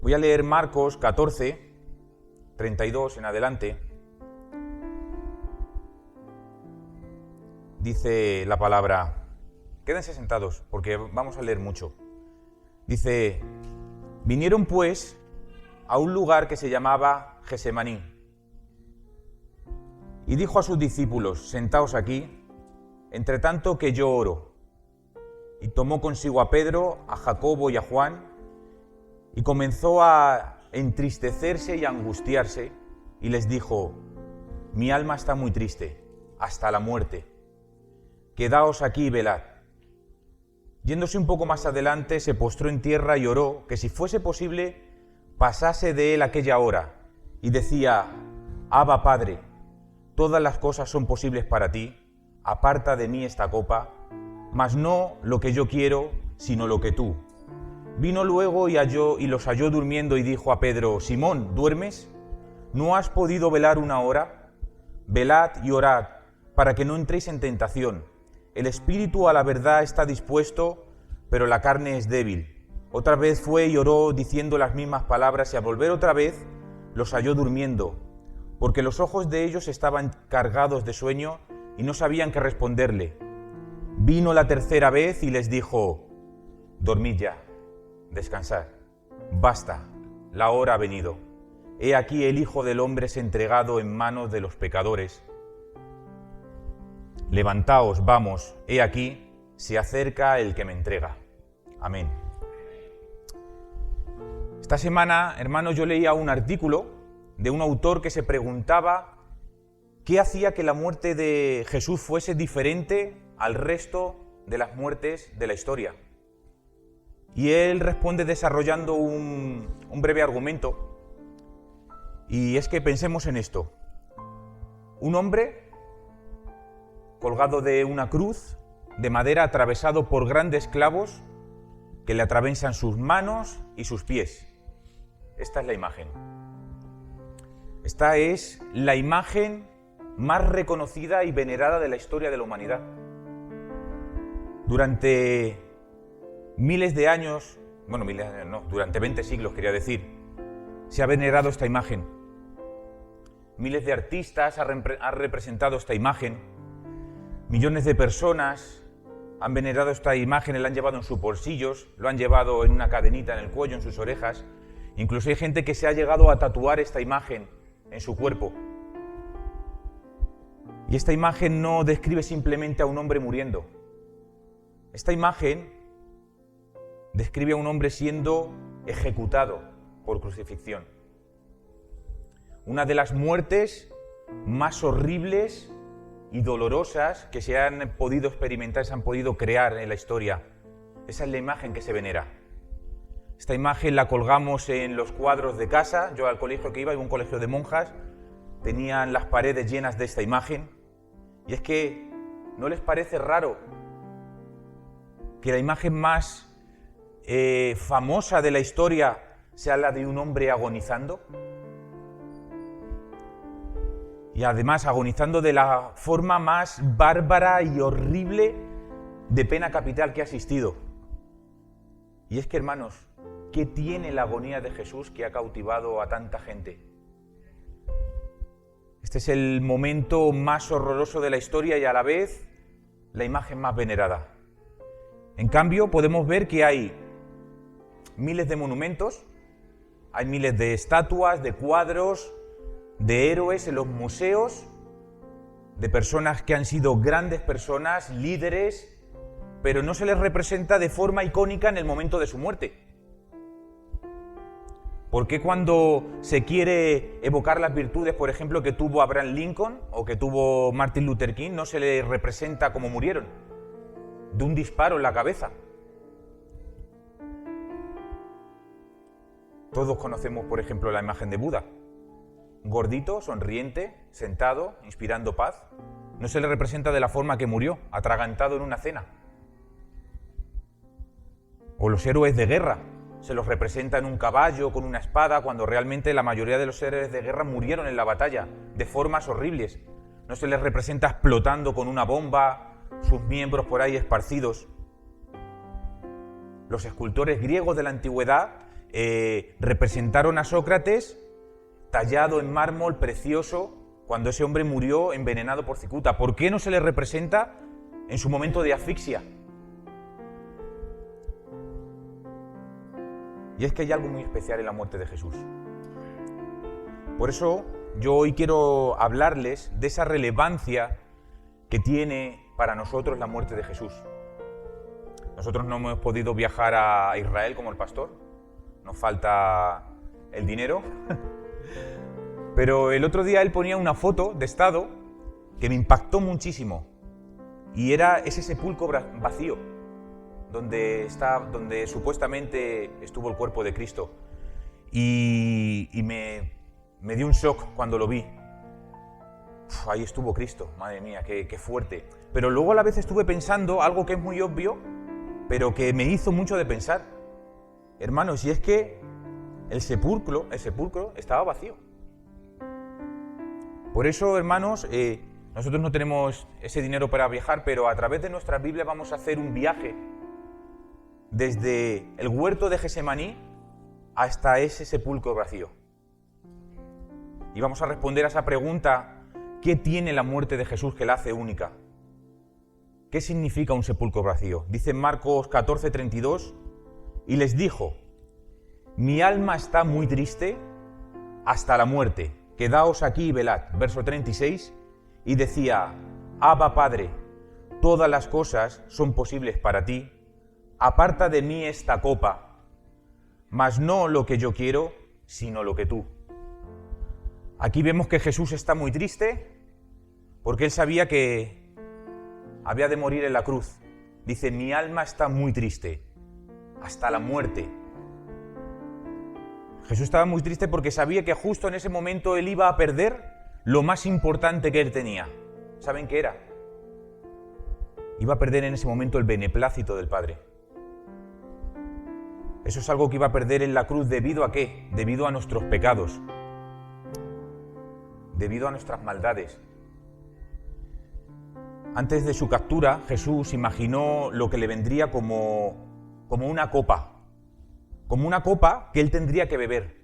Voy a leer Marcos 14, 32 en adelante. Dice la palabra, quédense sentados porque vamos a leer mucho. Dice, vinieron pues a un lugar que se llamaba Gesemaní y dijo a sus discípulos, sentaos aquí, entre tanto que yo oro. Y tomó consigo a Pedro, a Jacobo y a Juan y comenzó a entristecerse y a angustiarse y les dijo, mi alma está muy triste, hasta la muerte. Quedaos aquí y velad. Yéndose un poco más adelante, se postró en tierra y oró que si fuese posible, pasase de él aquella hora. Y decía, Abba, Padre, todas las cosas son posibles para ti, aparta de mí esta copa, mas no lo que yo quiero, sino lo que tú. Vino luego y los halló durmiendo y dijo a Pedro, Simón, ¿duermes? ¿No has podido velar una hora? Velad y orad, para que no entréis en tentación. El espíritu a la verdad está dispuesto, pero la carne es débil. Otra vez fue y oró diciendo las mismas palabras y al volver otra vez los halló durmiendo, porque los ojos de ellos estaban cargados de sueño y no sabían qué responderle. Vino la tercera vez y les dijo, dormid ya, descansad, basta, la hora ha venido. He aquí el Hijo del Hombre es entregado en manos de los pecadores. Levantaos, vamos, he aquí, se acerca el que me entrega. Amén. Esta semana, hermanos, yo leía un artículo de un autor que se preguntaba qué hacía que la muerte de Jesús fuese diferente al resto de las muertes de la historia. Y él responde desarrollando un breve argumento. Y es que pensemos en esto. Un hombre colgado de una cruz de madera atravesado por grandes clavos que le atraviesan sus manos y sus pies. Esta es la imagen. Esta es la imagen más reconocida y venerada de la historia de la humanidad. Durante miles de años, durante 20 siglos quería decir, se ha venerado esta imagen. Miles de artistas han representado esta imagen. Millones de personas han venerado esta imagen, la han llevado en sus bolsillos, lo han llevado en una cadenita en el cuello, en sus orejas. Incluso hay gente que se ha llegado a tatuar esta imagen en su cuerpo. Y esta imagen no describe simplemente a un hombre muriendo. Esta imagen describe a un hombre siendo ejecutado por crucifixión. Una de las muertes más horribles y dolorosas que se han podido experimentar, se han podido crear en la historia. Esa es la imagen que se venera. Esta imagen la colgamos en los cuadros de casa. Yo al colegio que iba un colegio de monjas, tenían las paredes llenas de esta imagen. Y es que, ¿no les parece raro que la imagen más famosa de la historia sea la de un hombre agonizando? Y además agonizando de la forma más bárbara y horrible de pena capital que ha existido. Y es que, hermanos, ¿qué tiene la agonía de Jesús que ha cautivado a tanta gente? Este es el momento más horroroso de la historia y a la vez la imagen más venerada. En cambio, podemos ver que hay miles de monumentos, hay miles de estatuas, de cuadros, de héroes en los museos, de personas que han sido grandes personas, líderes, pero no se les representa de forma icónica en el momento de su muerte. ¿Por qué cuando se quiere evocar las virtudes, por ejemplo, que tuvo Abraham Lincoln o que tuvo Martin Luther King, no se les representa como murieron? De un disparo en la cabeza. Todos conocemos, por ejemplo, la imagen de Buda. Gordito, sonriente, sentado, inspirando paz. No se le representa de la forma que murió, atragantado en una cena. O los héroes de guerra. Se los representa en un caballo, con una espada, cuando realmente la mayoría de los héroes de guerra murieron en la batalla, de formas horribles. No se les representa explotando con una bomba, sus miembros por ahí esparcidos. Los escultores griegos de la antigüedad representaron a Sócrates tallado en mármol precioso cuando ese hombre murió envenenado por cicuta. ¿Por qué no se le representa en su momento de asfixia? Y es que hay algo muy especial en la muerte de Jesús. Por eso yo hoy quiero hablarles de esa relevancia que tiene para nosotros la muerte de Jesús. Nosotros no hemos podido viajar a Israel como el pastor, nos falta el dinero, pero el otro día él ponía una foto de estado que me impactó muchísimo y era ese sepulcro vacío donde supuestamente estuvo el cuerpo de Cristo y me dio un shock cuando lo vi. Ahí estuvo Cristo, madre mía, qué fuerte. Pero luego a la vez estuve pensando algo que es muy obvio, pero que me hizo mucho de pensar. Hermanos, y es que el sepulcro estaba vacío. Por eso, hermanos, nosotros no tenemos ese dinero para viajar, pero a través de nuestra Biblia vamos a hacer un viaje desde el huerto de Getsemaní hasta ese sepulcro vacío. Y vamos a responder a esa pregunta: ¿qué tiene la muerte de Jesús que la hace única? ¿Qué significa un sepulcro vacío? Dice en Marcos 14:32, y les dijo: mi alma está muy triste hasta la muerte, quedaos aquí y velad. Verso 36, y decía: Abba, Padre, todas las cosas son posibles para ti, aparta de mí esta copa, mas no lo que yo quiero, sino lo que tú. Aquí vemos que Jesús está muy triste porque él sabía que había de morir en la cruz. Dice: mi alma está muy triste, hasta la muerte. Jesús estaba muy triste porque sabía que justo en ese momento él iba a perder lo más importante que él tenía. ¿Saben qué era? Iba a perder en ese momento el beneplácito del Padre. Eso es algo que iba a perder en la cruz. ¿Debido a qué? Debido a nuestros pecados, debido a nuestras maldades. Antes de su captura, Jesús imaginó lo que le vendría como una copa que él tendría que beber.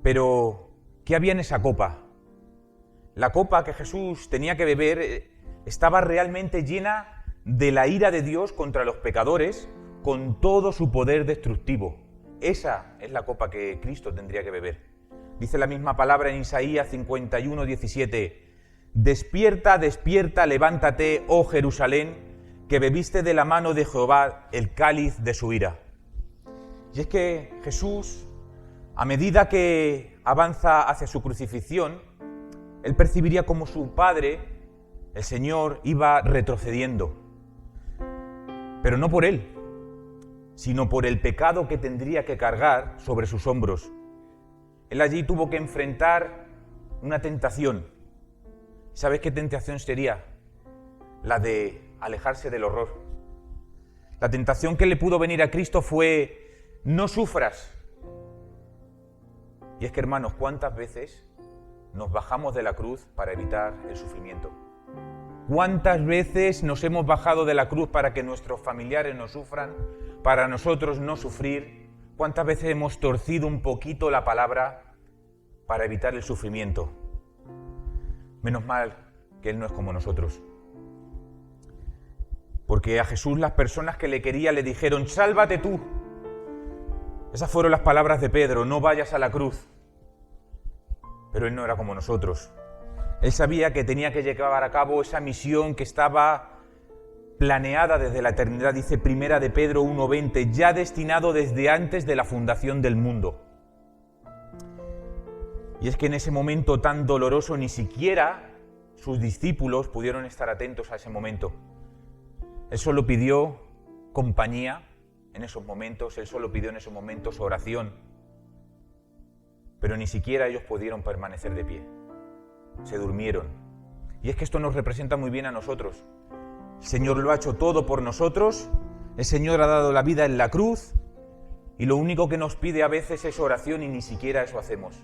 Pero, ¿qué había en esa copa? La copa que Jesús tenía que beber estaba realmente llena de la ira de Dios contra los pecadores, con todo su poder destructivo. Esa es la copa que Cristo tendría que beber. Dice la misma palabra en Isaías 51:17: despierta, despierta, levántate, oh Jerusalén, que bebiste de la mano de Jehová el cáliz de su ira. Y es que Jesús, a medida que avanza hacia su crucifixión, él percibiría como su Padre, el Señor, iba retrocediendo. Pero no por él, sino por el pecado que tendría que cargar sobre sus hombros. Él allí tuvo que enfrentar una tentación. ¿Sabes qué tentación sería? La de alejarse del horror. La tentación que le pudo venir a Cristo fue: no sufras. Y es que, hermanos, ¿cuántas veces nos bajamos de la cruz para evitar el sufrimiento? ¿Cuántas veces nos hemos bajado de la cruz para que nuestros familiares no sufran, para nosotros no sufrir? ¿Cuántas veces hemos torcido un poquito la palabra para evitar el sufrimiento? Menos mal que Él no es como nosotros. Porque a Jesús las personas que le querían le dijeron: sálvate tú. Esas fueron las palabras de Pedro: no vayas a la cruz. Pero Él no era como nosotros. Él sabía que tenía que llevar a cabo esa misión que estaba planeada desde la eternidad. Dice Primera de Pedro 1:20, ya destinado desde antes de la fundación del mundo. Y es que en ese momento tan doloroso ni siquiera sus discípulos pudieron estar atentos a ese momento. Él solo pidió compañía en esos momentos, Él solo pidió en esos momentos oración. Pero ni siquiera ellos pudieron permanecer de pie. Se durmieron. Y es que esto nos representa muy bien a nosotros. El Señor lo ha hecho todo por nosotros, el Señor ha dado la vida en la cruz, y lo único que nos pide a veces es oración, y ni siquiera eso hacemos.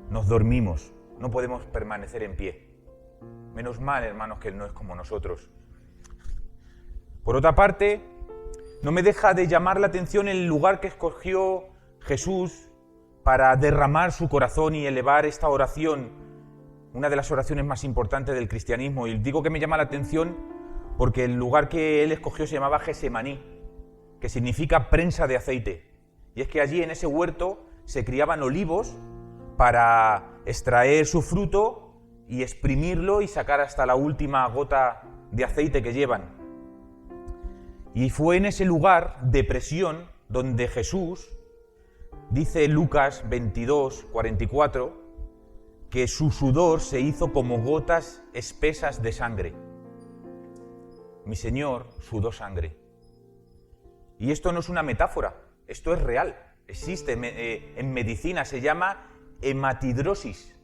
Nos dormimos, no podemos permanecer en pie. Menos mal, hermanos, que Él no es como nosotros. Por otra parte, no me deja de llamar la atención el lugar que escogió Jesús, para derramar su corazón y elevar esta oración, una de las oraciones más importantes del cristianismo. Y digo que me llama la atención porque el lugar que él escogió se llamaba Gesemaní, que significa prensa de aceite. Y es que allí en ese huerto se criaban olivos para extraer su fruto y exprimirlo y sacar hasta la última gota de aceite que llevan. Y fue en ese lugar de presión donde Jesús, dice Lucas 22, 44, que su sudor se hizo como gotas espesas de sangre. Mi Señor sudó sangre. Y esto no es una metáfora, esto es real. Existe, en medicina se llama hematidrosis.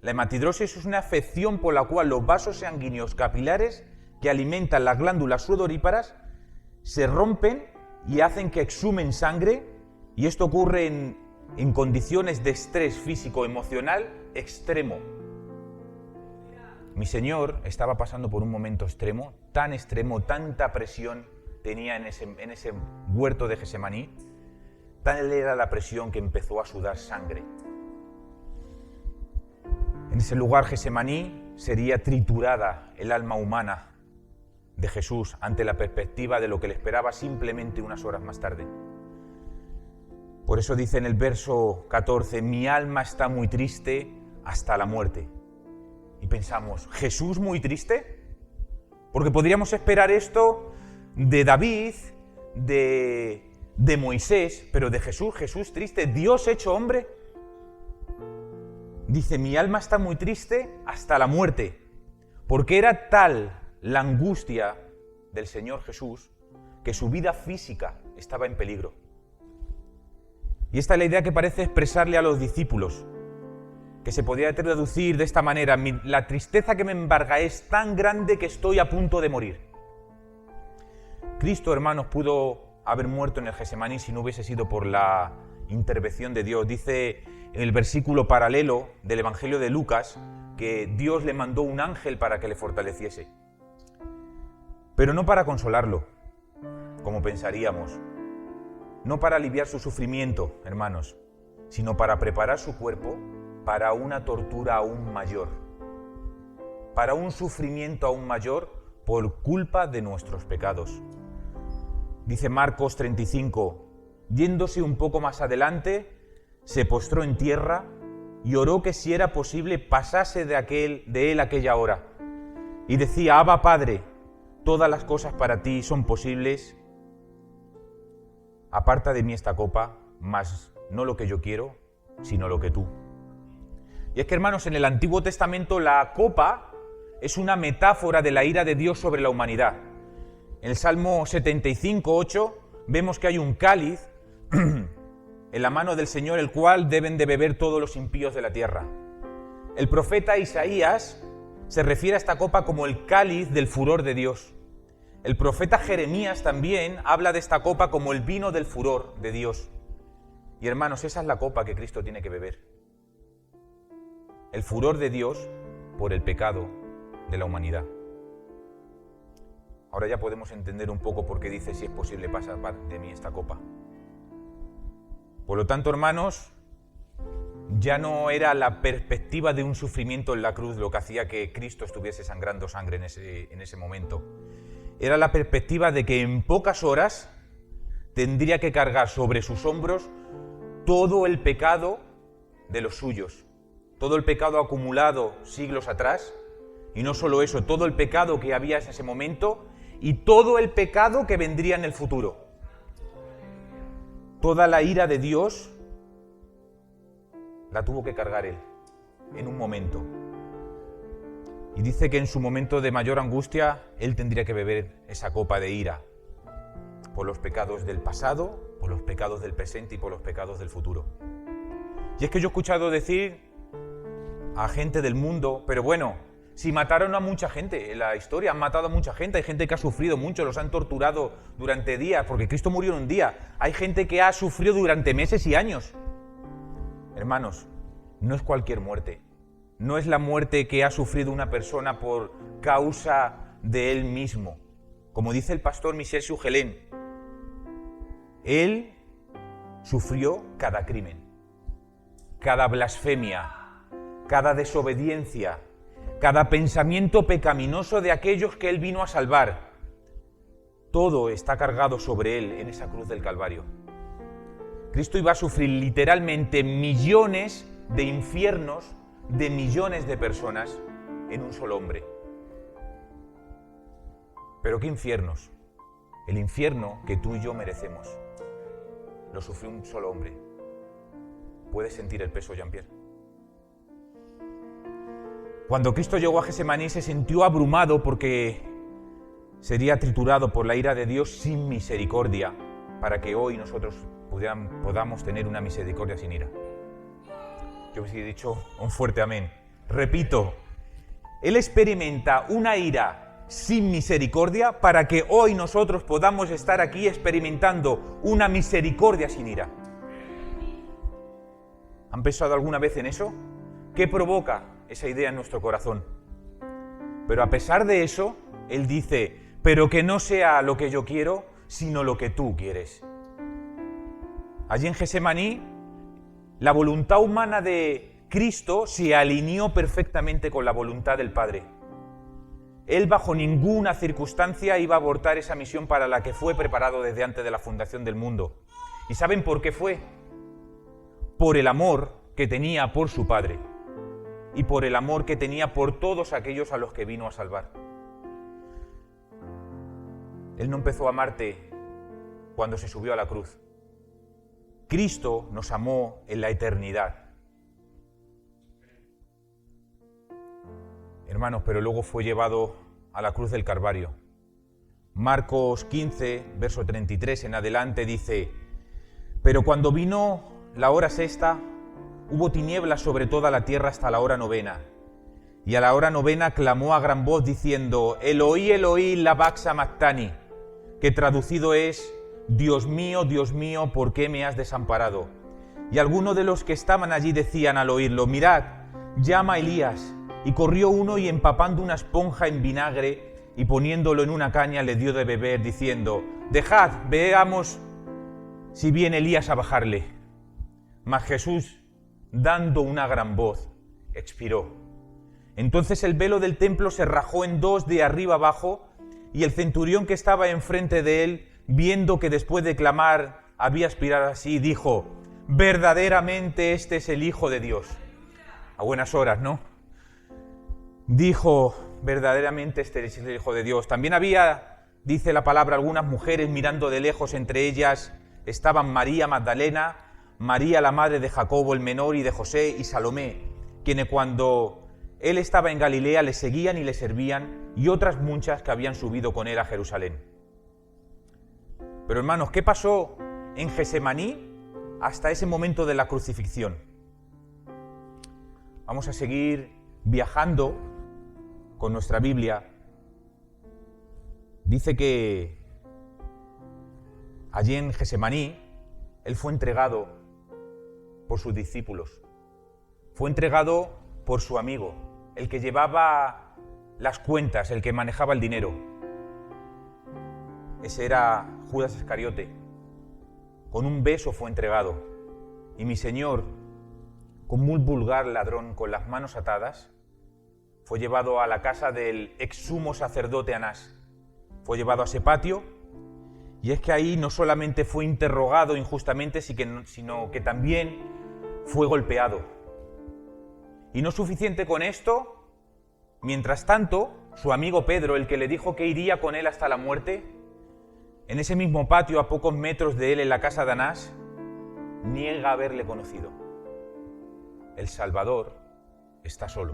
La hematidrosis es una afección por la cual los vasos sanguíneos capilares que alimentan las glándulas sudoríparas se rompen y hacen que exhumen sangre, y esto ocurre en condiciones de estrés físico-emocional extremo. Mi Señor estaba pasando por un momento extremo, tanta presión tenía en ese huerto de Gesemaní, tal era la presión que empezó a sudar sangre. En ese lugar Gesemaní sería triturada el alma humana de Jesús ante la perspectiva de lo que le esperaba simplemente unas horas más tarde. Por eso dice en el verso 14, mi alma está muy triste hasta la muerte. Y pensamos, ¿Jesús muy triste? Porque podríamos esperar esto de David, de Moisés, pero de Jesús triste, Dios hecho hombre. Dice, mi alma está muy triste hasta la muerte, porque era tal la angustia del Señor Jesús que su vida física estaba en peligro. Y esta es la idea que parece expresarle a los discípulos, que se podría traducir de esta manera, la tristeza que me embarga es tan grande que estoy a punto de morir. Cristo, hermanos, pudo haber muerto en el Gesemaní si no hubiese sido por la intervención de Dios. Dice en el versículo paralelo del Evangelio de Lucas que Dios le mandó un ángel para que le fortaleciese. Pero no para consolarlo, como pensaríamos, no para aliviar su sufrimiento, hermanos, sino para preparar su cuerpo para una tortura aún mayor, para un sufrimiento aún mayor por culpa de nuestros pecados. Dice Marcos 35, yéndose un poco más adelante, se postró en tierra y oró que si era posible pasase de él aquella hora. Y decía, Abba Padre, todas las cosas para ti son posibles, aparta de mí esta copa, mas no lo que yo quiero, sino lo que tú. Y es que, hermanos, en el Antiguo Testamento la copa es una metáfora de la ira de Dios sobre la humanidad. En el Salmo 75, 8, vemos que hay un cáliz en la mano del Señor, el cual deben de beber todos los impíos de la tierra. El profeta Isaías se refiere a esta copa como el cáliz del furor de Dios. El profeta Jeremías también habla de esta copa como el vino del furor de Dios. Y hermanos, esa es la copa que Cristo tiene que beber. El furor de Dios por el pecado de la humanidad. Ahora ya podemos entender un poco por qué dice si es posible pasar de mí esta copa. Por lo tanto, hermanos, ya no era la perspectiva de un sufrimiento en la cruz lo que hacía que Cristo estuviese sangrando sangre en ese momento. Era la perspectiva de que en pocas horas tendría que cargar sobre sus hombros todo el pecado de los suyos, todo el pecado acumulado siglos atrás, y no solo eso, todo el pecado que había en ese momento y todo el pecado que vendría en el futuro. Toda la ira de Dios la tuvo que cargar Él en un momento. Y dice que en su momento de mayor angustia, Él tendría que beber esa copa de ira por los pecados del pasado, por los pecados del presente y por los pecados del futuro. Y es que yo he escuchado decir a gente del mundo, pero bueno, si mataron a mucha gente en la historia, han matado a mucha gente, hay gente que ha sufrido mucho, los han torturado durante días, porque Cristo murió en un día, hay gente que ha sufrido durante meses y años. Hermanos, no es cualquier muerte. No es la muerte que ha sufrido una persona por causa de él mismo. Como dice el pastor Michel Sugelén, él sufrió cada crimen, cada blasfemia, cada desobediencia, cada pensamiento pecaminoso de aquellos que Él vino a salvar. Todo está cargado sobre Él en esa cruz del Calvario. Cristo iba a sufrir literalmente millones de infiernos de millones de personas en un solo hombre. ¿Pero qué infiernos? El infierno que tú y yo merecemos lo sufrió un solo hombre. ¿Puedes sentir el peso, Jean-Pierre? Cuando Cristo llegó a Getsemaní se sintió abrumado porque sería triturado por la ira de Dios sin misericordia, para que hoy nosotros podamos tener una misericordia sin ira. Yo os he dicho un fuerte amén. Repito, Él experimenta una ira sin misericordia para que hoy nosotros podamos estar aquí experimentando una misericordia sin ira. ¿Han pensado alguna vez en eso? ¿Qué provoca esa idea en nuestro corazón? Pero a pesar de eso, Él dice, pero que no sea lo que yo quiero, sino lo que tú quieres. Allí en Getsemaní, la voluntad humana de Cristo se alineó perfectamente con la voluntad del Padre. Él bajo ninguna circunstancia iba a abortar esa misión para la que fue preparado desde antes de la fundación del mundo. ¿Y saben por qué fue? Por el amor que tenía por su Padre y por el amor que tenía por todos aquellos a los que vino a salvar. Él no empezó a amarte cuando se subió a la cruz. Cristo nos amó en la eternidad. Hermanos, pero luego fue llevado a la cruz del Calvario. Marcos 15, verso 33 en adelante dice, pero cuando vino la hora sexta, hubo tinieblas sobre toda la tierra hasta la hora novena. Y a la hora novena clamó a gran voz diciendo, Eloi, Eloi, lama sabactani, que traducido es, Dios mío, ¿por qué me has desamparado? Y algunos de los que estaban allí decían al oírlo, mirad, llama a Elías. Y corrió uno y empapando una esponja en vinagre y poniéndolo en una caña le dio de beber, diciendo, dejad, veamos si viene Elías a bajarle. Mas Jesús, dando una gran voz, expiró. Entonces el velo del templo se rajó en dos de arriba abajo, y el centurión que estaba enfrente de él, viendo que después de clamar había expirado así, dijo, verdaderamente este es el Hijo de Dios. A buenas horas, ¿no? Dijo, verdaderamente este es el Hijo de Dios. También había, dice la palabra, algunas mujeres mirando de lejos, entre ellas estaban María Magdalena, María la madre de Jacobo el menor y de José y Salomé, quienes cuando él estaba en Galilea le seguían y le servían, y otras muchas que habían subido con él a Jerusalén. Pero hermanos, ¿qué pasó en Getsemaní hasta ese momento de la crucifixión? Vamos a seguir viajando con nuestra Biblia. Dice que allí en Getsemaní Él fue entregado por sus discípulos. Fue entregado por su amigo, el que llevaba las cuentas, el que manejaba el dinero. Ese era Judas Iscariote. Con un beso fue entregado. Y mi Señor, como un vulgar ladrón con las manos atadas, fue llevado a la casa del ex sumo sacerdote Anás. Fue llevado a ese patio, y es que ahí no solamente fue interrogado injustamente, sino que también fue golpeado. Y no suficiente con esto, mientras tanto, su amigo Pedro, el que le dijo que iría con él hasta la muerte, en ese mismo patio, a pocos metros de él, en la casa de Anás, niega haberle conocido. El Salvador está solo.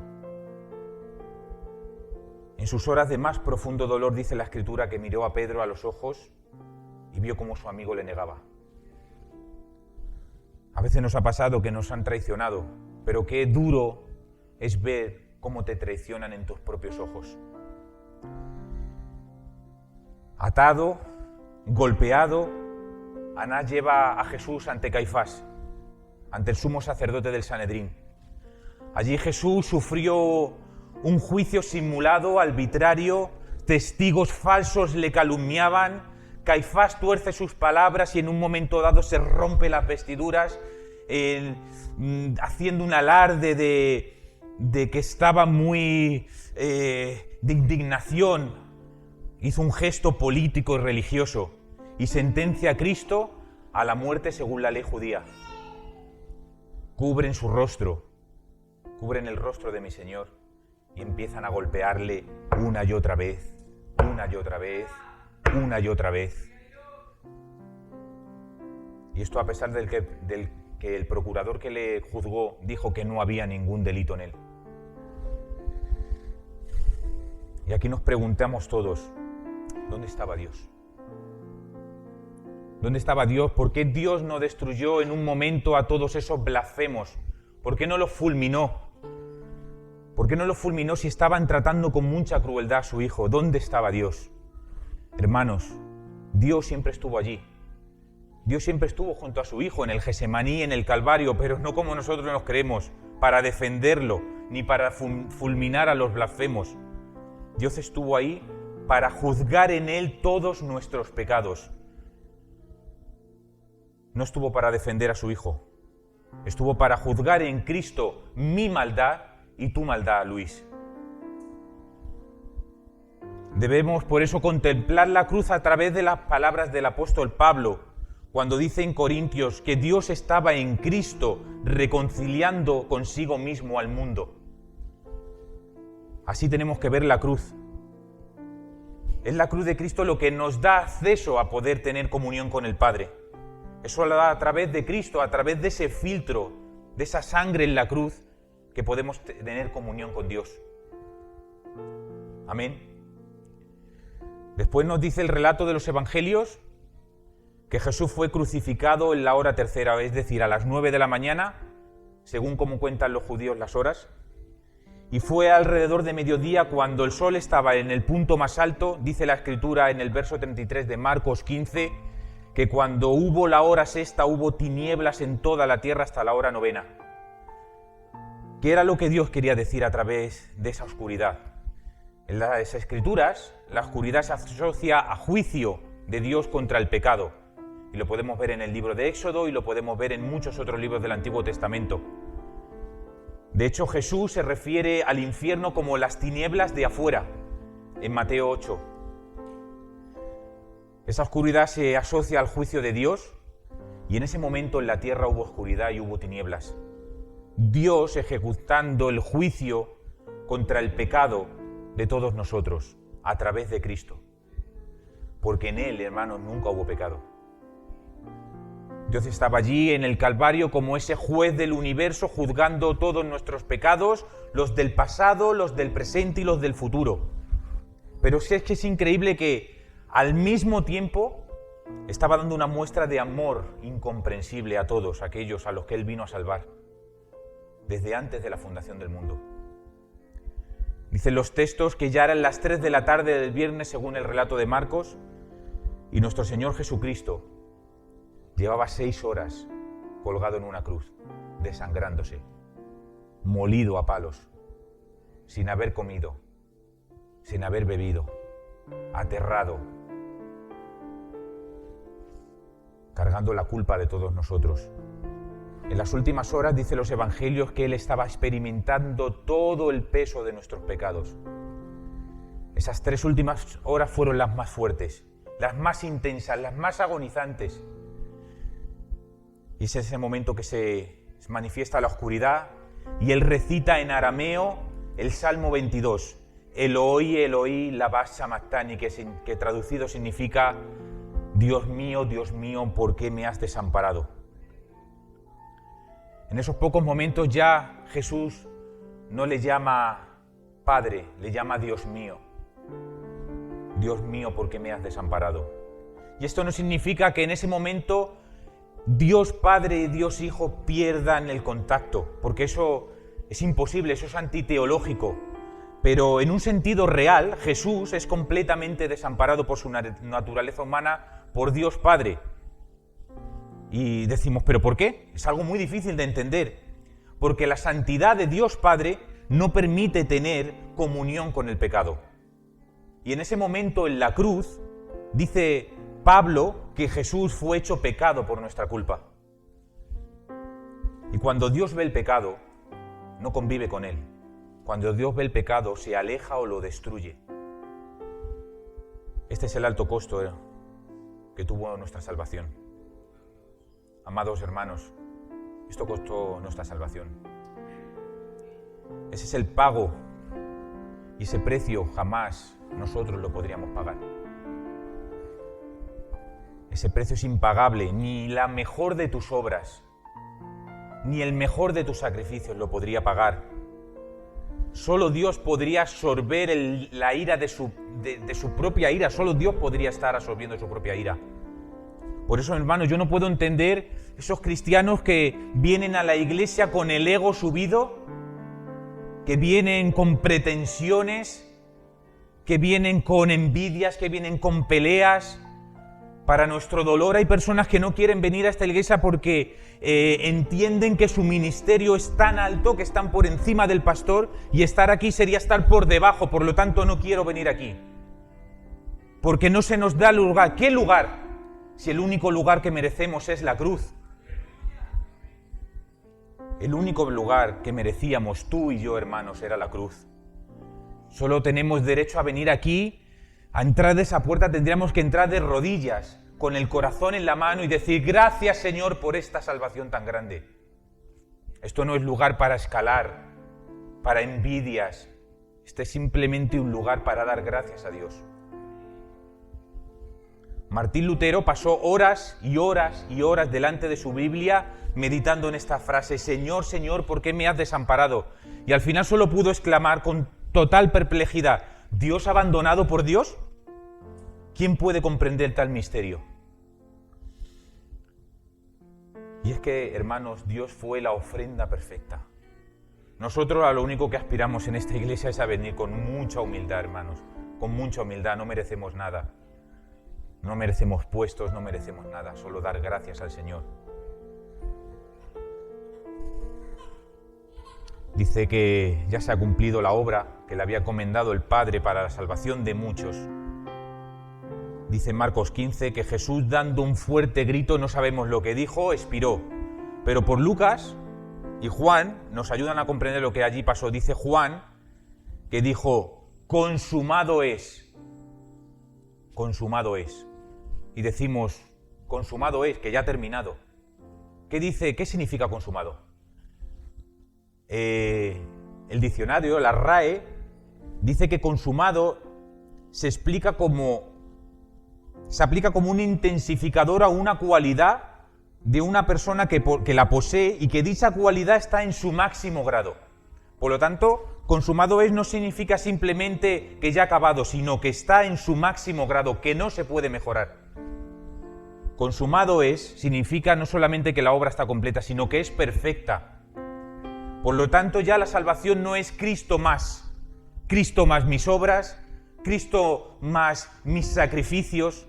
En sus horas de más profundo dolor, dice la Escritura, que miró a Pedro a los ojos y vio cómo su amigo le negaba. A veces nos ha pasado que nos han traicionado, pero qué duro es ver cómo te traicionan en tus propios ojos. Atado, golpeado, Anás lleva a Jesús ante Caifás, ante el sumo sacerdote del Sanedrín. Allí Jesús sufrió un juicio simulado, arbitrario, testigos falsos le calumniaban, Caifás tuerce sus palabras y en un momento dado se rompe las vestiduras, haciendo un alarde de que estaba muy de indignación. Hizo un gesto político y religioso y sentencia a Cristo a la muerte según la ley judía. Cubren su rostro, cubren el rostro de mi Señor y empiezan a golpearle una y otra vez, una y otra vez, una y otra vez. Y esto a pesar del que el procurador que le juzgó dijo que no había ningún delito en él. Y aquí nos preguntamos todos, ¿dónde estaba Dios? ¿Dónde estaba Dios? ¿Por qué Dios no destruyó en un momento a todos esos blasfemos? ¿Por qué no los fulminó? ¿Por qué no los fulminó si estaban tratando con mucha crueldad a su hijo? ¿Dónde estaba Dios? Hermanos, Dios siempre estuvo allí. Dios siempre estuvo junto a su hijo en el Getsemaní, en el Calvario, pero no como nosotros nos creemos, para defenderlo, ni para fulminar a los blasfemos. Dios estuvo ahí para juzgar en él todos nuestros pecados. No estuvo para defender a su hijo. Estuvo para juzgar en Cristo mi maldad y tu maldad, Luis. Debemos por eso contemplar la cruz a través de las palabras del apóstol Pablo, cuando dice en Corintios que Dios estaba en Cristo reconciliando consigo mismo al mundo. Así tenemos que ver la cruz. Es la cruz de Cristo lo que nos da acceso a poder tener comunión con el Padre. Eso lo da a través de Cristo, a través de ese filtro, de esa sangre en la cruz, que podemos tener comunión con Dios. Amén. Después nos dice el relato de los evangelios que Jesús fue crucificado en la hora tercera, es decir, a las 9 de la mañana, según como cuentan los judíos las horas, y fue alrededor de mediodía cuando el sol estaba en el punto más alto, dice la Escritura en el verso 33 de Marcos 15, que cuando hubo la hora sexta hubo tinieblas en toda la tierra hasta la hora novena. ¿Qué era lo que Dios quería decir a través de esa oscuridad? En las Escrituras, la oscuridad se asocia a juicio de Dios contra el pecado. Y lo podemos ver en el libro de Éxodo y lo podemos ver en muchos otros libros del Antiguo Testamento. De hecho, Jesús se refiere al infierno como las tinieblas de afuera, en Mateo 8. Esa oscuridad se asocia al juicio de Dios y en ese momento en la tierra hubo oscuridad y hubo tinieblas. Dios ejecutando el juicio contra el pecado de todos nosotros a través de Cristo. Porque en Él, hermanos, nunca hubo pecado. Dios estaba allí en el Calvario como ese juez del universo juzgando todos nuestros pecados, los del pasado, los del presente y los del futuro. Pero es que es increíble que al mismo tiempo estaba dando una muestra de amor incomprensible a todos aquellos a los que Él vino a salvar, desde antes de la fundación del mundo. Dicen los textos que ya eran las 3 de la tarde del viernes, según el relato de Marcos, y nuestro Señor Jesucristo llevaba 6 horas colgado en una cruz, desangrándose, molido a palos, sin haber comido, sin haber bebido, aterrado, cargando la culpa de todos nosotros. En las últimas horas, dicen los evangelios, que Él estaba experimentando todo el peso de nuestros pecados. Esas 3 últimas horas fueron las más fuertes, las más intensas, las más agonizantes. Y es ese momento que se manifiesta la oscuridad y Él recita en arameo el Salmo 22, Eloi, Eloi, lama sabacthani, que traducido significa Dios mío, ¿por qué me has desamparado? En esos pocos momentos ya Jesús no le llama Padre, le llama Dios mío, ¿por qué me has desamparado? Y esto no significa que en ese momento Dios Padre y Dios Hijo pierdan el contacto, porque eso es imposible, eso es antiteológico. Pero en un sentido real, Jesús es completamente desamparado por su naturaleza humana por Dios Padre. Y decimos, ¿pero por qué? Es algo muy difícil de entender, porque la santidad de Dios Padre no permite tener comunión con el pecado. Y en ese momento en la cruz, dice Pablo que Jesús fue hecho pecado por nuestra culpa. Y cuando Dios ve el pecado, no convive con él. Cuando Dios ve el pecado, se aleja o lo destruye. Este es el alto costo que tuvo nuestra salvación. Amados hermanos, esto costó nuestra salvación. Ese es el pago y ese precio jamás nosotros lo podríamos pagar. Ese precio es impagable, ni la mejor de tus obras, ni el mejor de tus sacrificios lo podría pagar. Solo Dios podría absorber la ira de su propia ira, solo Dios podría estar absorbiendo su propia ira. Por eso, hermanos, yo no puedo entender esos cristianos que vienen a la iglesia con el ego subido, que vienen con pretensiones, que vienen con envidias, que vienen con peleas. Para nuestro dolor hay personas que no quieren venir a esta iglesia porque entienden que su ministerio es tan alto que están por encima del pastor y estar aquí sería estar por debajo, por lo tanto no quiero venir aquí. Porque no se nos da lugar. ¿Qué lugar? Si el único lugar que merecemos es la cruz. El único lugar que merecíamos tú y yo, hermanos, era la cruz. Solo tenemos derecho a venir aquí. A entrar de esa puerta tendríamos que entrar de rodillas, con el corazón en la mano y decir gracias, Señor, por esta salvación tan grande. Esto no es lugar para escalar, para envidias. Este es simplemente un lugar para dar gracias a Dios. Martín Lutero pasó horas y horas y horas delante de su Biblia meditando en esta frase: Señor, Señor, ¿por qué me has desamparado? Y al final solo pudo exclamar con total perplejidad: ¿Dios abandonado por Dios? ¿Quién puede comprender tal misterio? Y es que, hermanos, Dios fue la ofrenda perfecta. Nosotros a lo único que aspiramos en esta iglesia es a venir con mucha humildad, hermanos. Con mucha humildad, no merecemos nada. No merecemos puestos, no merecemos nada, solo dar gracias al Señor. Dice que ya se ha cumplido la obra que le había encomendado el Padre para la salvación de muchos. Dice en Marcos 15 que Jesús, dando un fuerte grito, no sabemos lo que dijo, expiró. Pero por Lucas y Juan nos ayudan a comprender lo que allí pasó. Dice Juan que dijo: consumado es. Consumado es. Y decimos, consumado es, que ya ha terminado. ¿Qué dice? ¿Qué significa consumado? El diccionario, la RAE, dice que consumado se aplica como un intensificador a una cualidad de una persona que la posee y que dicha cualidad está en su máximo grado. Por lo tanto, consumado es no significa simplemente que ya ha acabado, sino que está en su máximo grado, que no se puede mejorar. Consumado es significa no solamente que la obra está completa, sino que es perfecta. Por lo tanto, ya la salvación no es Cristo más mis obras, Cristo más mis sacrificios.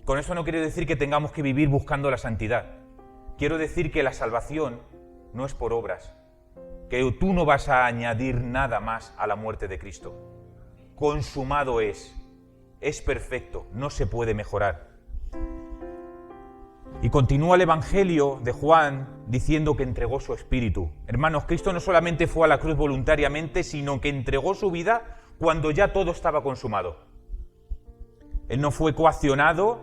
Con eso no quiero decir que tengamos que vivir buscando la santidad. Quiero decir que la salvación no es por obras, que tú no vas a añadir nada más a la muerte de Cristo. Consumado es perfecto, no se puede mejorar. Y continúa el Evangelio de Juan diciendo que entregó su espíritu. Hermanos, Cristo no solamente fue a la cruz voluntariamente, sino que entregó su vida cuando ya todo estaba consumado. Él no fue coaccionado,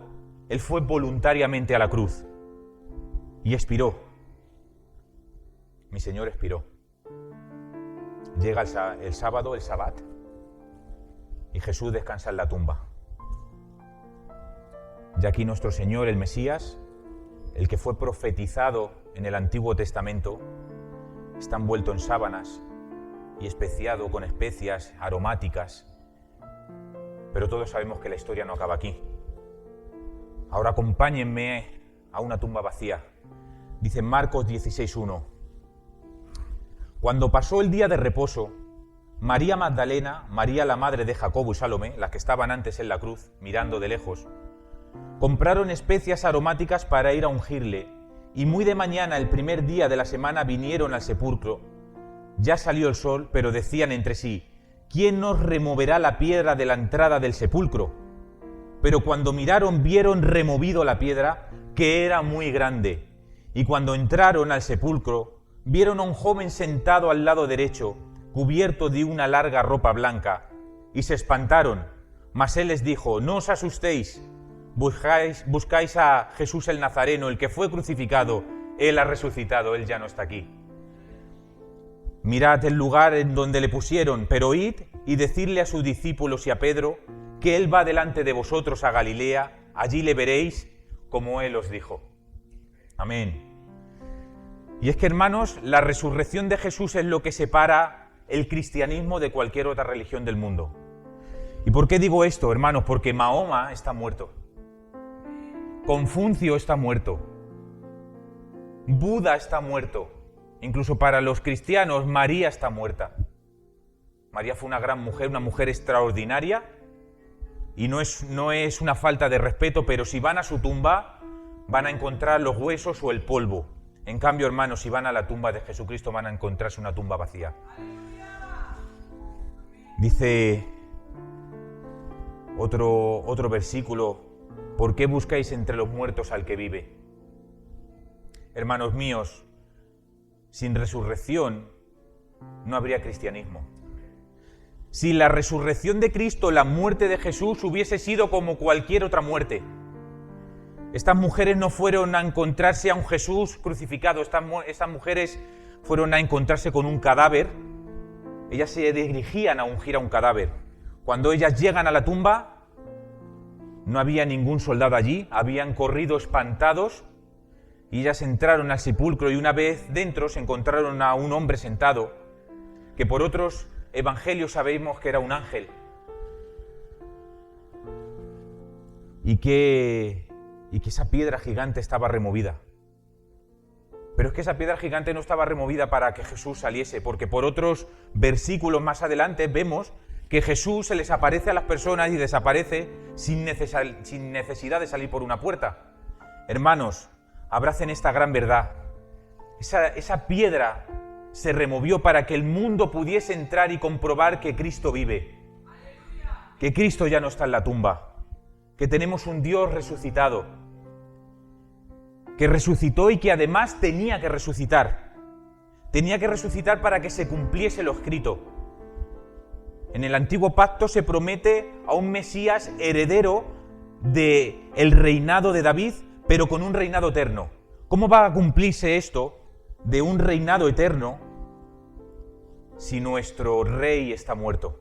Él fue voluntariamente a la cruz. Y expiró. Mi Señor expiró. Llega el sábado, el Sabbat, y Jesús descansa en la tumba. Y aquí nuestro Señor, el Mesías, el que fue profetizado en el Antiguo Testamento, está envuelto en sábanas y especiado con especias aromáticas. Pero todos sabemos que la historia no acaba aquí. Ahora acompáñenme a una tumba vacía. Dice Marcos 16:1. Cuando pasó el día de reposo, María Magdalena, María la madre de Jacobo y Salomé, las que estaban antes en la cruz, mirando de lejos, compraron especias aromáticas para ir a ungirle, y muy de mañana, el primer día de la semana, vinieron al sepulcro. Ya salió el sol, pero decían entre sí: ¿quién nos removerá la piedra de la entrada del sepulcro? pero cuando miraron vieron removido la piedra, que era muy grande. Y cuando entraron al sepulcro, vieron a un joven sentado al lado derecho, cubierto de una larga ropa blanca, y se espantaron. Mas él les dijo: no os asustéis, buscáis a Jesús el Nazareno, el que fue crucificado. Él ha resucitado, él ya no está aquí. Mirad el lugar en donde le pusieron, pero id y decidle a sus discípulos y a Pedro que él va delante de vosotros a Galilea, allí le veréis como él os dijo. Amén. Y es que, hermanos, la resurrección de Jesús es lo que separa el cristianismo de cualquier otra religión del mundo. ¿Y por qué digo esto, hermanos? Porque Mahoma está muerto. Confucio está muerto. Buda está muerto. Incluso para los cristianos, María está muerta. María fue una gran mujer, una mujer extraordinaria, y no es una falta de respeto, pero si van a su tumba, van a encontrar los huesos o el polvo. En cambio, hermanos, si van a la tumba de Jesucristo, van a encontrarse una tumba vacía. Dice otro versículo: ¿por qué buscáis entre los muertos al que vive? Hermanos míos, sin resurrección no habría cristianismo. Si la resurrección de Cristo, la muerte de Jesús, hubiese sido como cualquier otra muerte, estas mujeres no fueron a encontrarse a un Jesús crucificado, estas mujeres fueron a encontrarse con un cadáver. Ellas se dirigían a ungir a un cadáver. Cuando ellas llegan a la tumba, no había ningún soldado allí, habían corrido espantados, y ellas entraron al sepulcro y una vez dentro se encontraron a un hombre sentado, que por otros evangelios sabemos que era un ángel, y que esa piedra gigante estaba removida. Pero es que esa piedra gigante no estaba removida para que Jesús saliese, porque por otros versículos más adelante vemos que Jesús se les aparece a las personas y desaparece sin necesidad de salir por una puerta. Hermanos, abracen esta gran verdad. Esa piedra se removió para que el mundo pudiese entrar y comprobar que Cristo vive, que Cristo ya no está en la tumba, que tenemos un Dios resucitado, que resucitó y que además tenía que resucitar. Tenía que resucitar para que se cumpliese lo escrito. En el Antiguo Pacto se promete a un Mesías heredero del reinado de David, pero con un reinado eterno. ¿Cómo va a cumplirse esto de un reinado eterno si nuestro rey está muerto?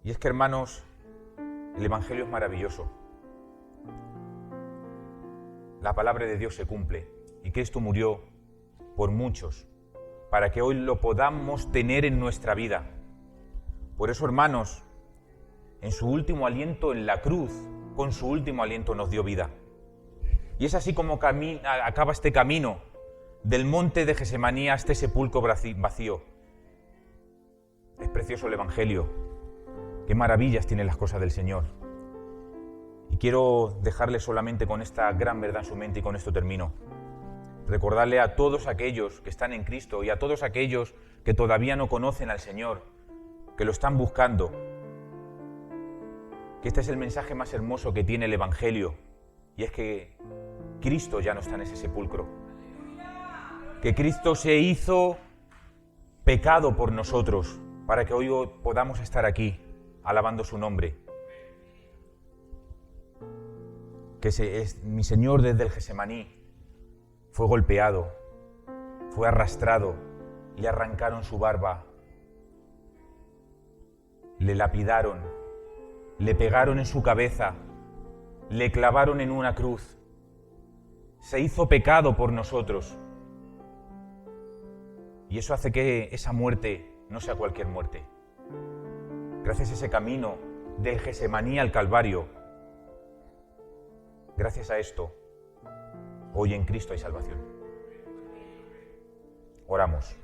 Y es que, hermanos, el Evangelio es maravilloso. La palabra de Dios se cumple y Cristo murió por muchos para que hoy lo podamos tener en nuestra vida. Por eso, hermanos, en su último aliento en la cruz, con su último aliento nos dio vida. Y es así como acaba este camino del monte de Gesemaní a este sepulcro vacío. Es precioso el Evangelio. Qué maravillas tienen las cosas del Señor. Y quiero dejarle solamente con esta gran verdad en su mente, y con esto termino. Recordarle a todos aquellos que están en Cristo y a todos aquellos que todavía no conocen al Señor, que lo están buscando, que este es el mensaje más hermoso que tiene el Evangelio, y es que Cristo ya no está en ese sepulcro. Que Cristo se hizo pecado por nosotros, para que hoy podamos estar aquí, alabando su nombre. Que mi Señor desde el Gesemaní fue golpeado, fue arrastrado, le arrancaron su barba, le lapidaron, le pegaron en su cabeza, le clavaron en una cruz, se hizo pecado por nosotros. Y eso hace que esa muerte no sea cualquier muerte. Gracias a ese camino del Gesemaní al Calvario, gracias a esto, hoy en Cristo hay salvación. Oramos.